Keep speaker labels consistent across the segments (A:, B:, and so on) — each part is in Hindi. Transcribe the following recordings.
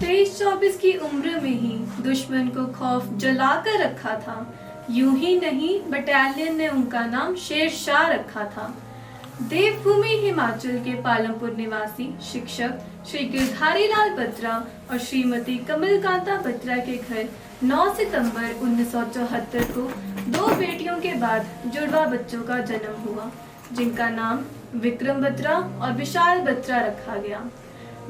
A: 23-24 की उम्र में ही दुश्मन को खौफ जलाकर रखा था। यूं ही नहीं, बटालियन ने उनका नाम शेर शाह रखा था। देवभूमि हिमाचल के पालमपुर निवासी शिक्षक श्री गिरधारी लाल बत्रा और श्रीमती कमलकांता बत्रा के घर 9 सितंबर 1974 को 2 बेटियों के बाद जुड़वा बच्चों का जन्म हुआ, जिनका नाम विक्रम बत्रा और विशाल बत्रा रखा गया।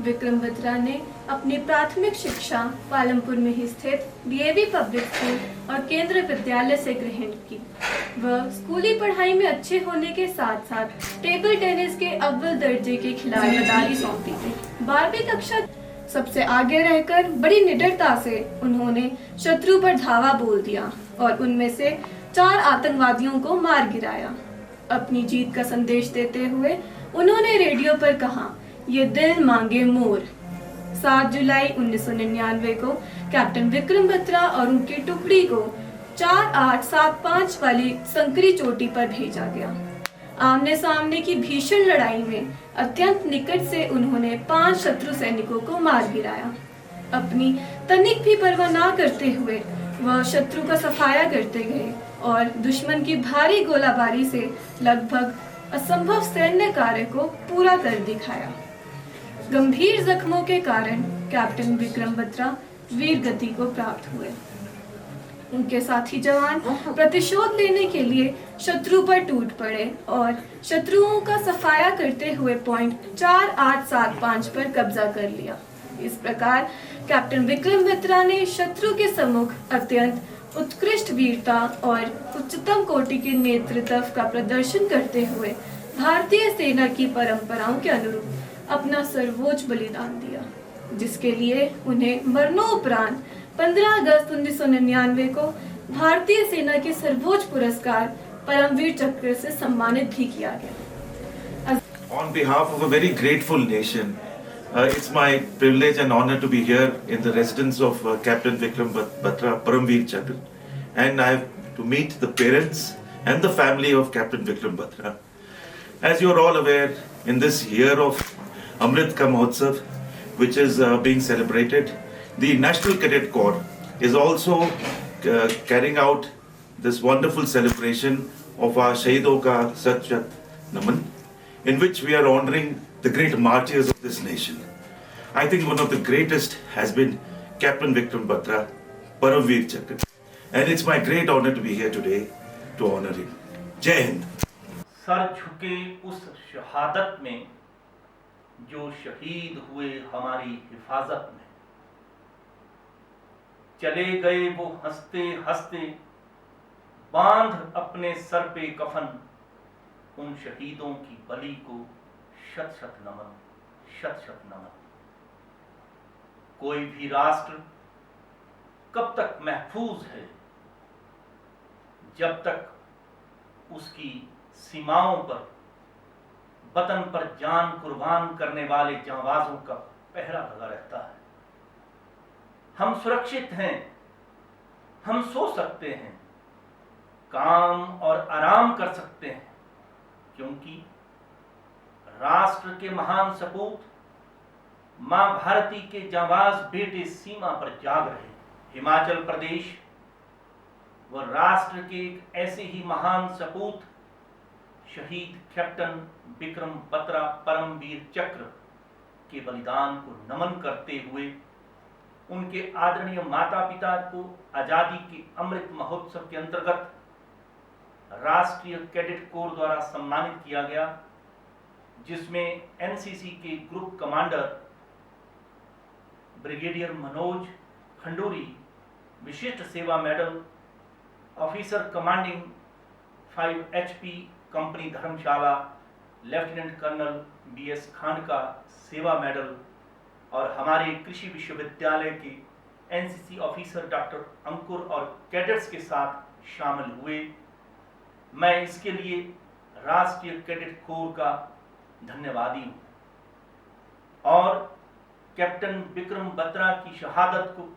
A: विक्रम बत्रा ने अपनी प्राथमिक शिक्षा पालमपुर में ही स्थित डीएवी पब्लिक स्कूल और केंद्रीय विद्यालय से ग्रहण की। वह स्कूली पढ़ाई में अच्छे होने के साथ साथ टेबल टेनिस के अव्वल दर्जे के खिलाड़ी सौंपी थी। 12वीं कक्षा सबसे आगे रहकर बड़ी निडरता से उन्होंने शत्रु पर धावा बोल दिया और उनमें से 4 आतंकवादियों को मार गिराया। अपनी जीत का संदेश देते हुए उन्होंने रेडियो पर कहा, ये दिल मांगे मोर। 7 जुलाई 1999 को कैप्टन विक्रम बत्रा और उनकी टुकड़ी को 4875 वाली संकरी चोटी पर भेजा गया। आमने सामने की भीषण लड़ाई में अत्यंत निकट से उन्होंने 5 शत्रु सैनिकों को मार गिराया। अपनी तनिक भी परवाह न करते हुए वह शत्रु का सफाया करते गए और दुश्मन की भारी गोलाबारी से लगभग असंभव सैन्य कार्य को पूरा कर दिखाया। गंभीर जख्मों के कारण कैप्टन विक्रम बत्रा वीर गति को प्राप्त हुए। उनके साथी जवान प्रतिशोध लेने के लिए शत्रु पर टूट पड़े और शत्रुओं का सफाया करते हुए पॉइंट 4875 पर कब्जा कर लिया। इस प्रकार कैप्टन विक्रम बत्रा ने शत्रु के सम्मुख अत्यंत उत्कृष्ट वीरता और उच्चतम कोटि के नेतृत्व का प्रदर्शन करते हुए भारतीय सेना की परंपराओं के अनुरूप अपना सर्वोच्च बलिदान दिया, जिसके लिए उन्हें मरणोपरांत 15 अगस्त 1999 को भारतीय सेना के सर्वोच्च पुरस्कार परमवीर चक्र से सम्मानित भी किया गया।
B: On behalf of a very grateful nation, it's my privilege and honor to be here in the residence of Captain Vikram Batra, Paramveer Chakra, and I have to meet the parents and the family of Captain Vikram Batra. As you are all aware, in this year of Amrit Ka Mahotsav, which is being celebrated, the National Cadet Corps is also carrying out this wonderful celebration of our Shahidon Ka Sat Sat Naman, in which we are honoring the great martyrs of this nation. I think one of the greatest has been Captain Vikram Batra, Paramveer Chakra, and it's my great honor to be here today to honor him. Jai Hind.
C: Sir झुके उस शहादत में जो शहीद हुए हमारी हिफाजत में, चले गए वो हंसते हंसते, बांध अपने सर पे कफन, उन शहीदों की बलि को शत शत नमन, शत शत नमन। कोई भी राष्ट्र कब तक महफूज है जब तक उसकी सीमाओं पर वतन पर जान कुर्बान करने वाले जांबाजों का पहरा लगा रहता है। हम सुरक्षित हैं, हम सो सकते हैं, काम और आराम कर सकते हैं, क्योंकि राष्ट्र के महान सपूत मां भारती के जांबाज बेटे सीमा पर जाग रहे। हिमाचल प्रदेश व राष्ट्र के एक ऐसे ही महान सपूत शहीद कैप्टन विक्रम बत्रा परमवीर चक्र के बलिदान को नमन करते हुए उनके आदरणीय माता पिता को आजादी के अमृत महोत्सव के अंतर्गत राष्ट्रीय कैडेट कोर द्वारा सम्मानित किया गया, जिसमें एनसीसी के group commander brigadier Manoj Khanduri Vishisht Seva medal, officer commanding 5 HP company Dharamshala lieutenant colonel BS Khandka Seva medal और हमारे कृषि विश्वविद्यालय के एनसीसी ऑफिसर डॉक्टर अंकुर और कैडेट्स के साथ शामिल हुए। मैं इसके लिए राष्ट्रीय कैडेट कोर का धन्यवादी हूं और कैप्टन विक्रम बत्रा की शहादत को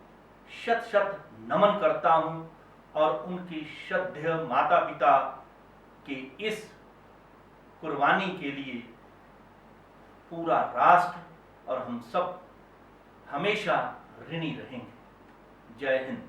C: शत शत नमन करता हूं और उनके श्रद्धेय माता पिता के इस कुर्बानी के लिए पूरा राष्ट्र और हम सब हमेशा ऋणी रहेंगे। जय हिंद।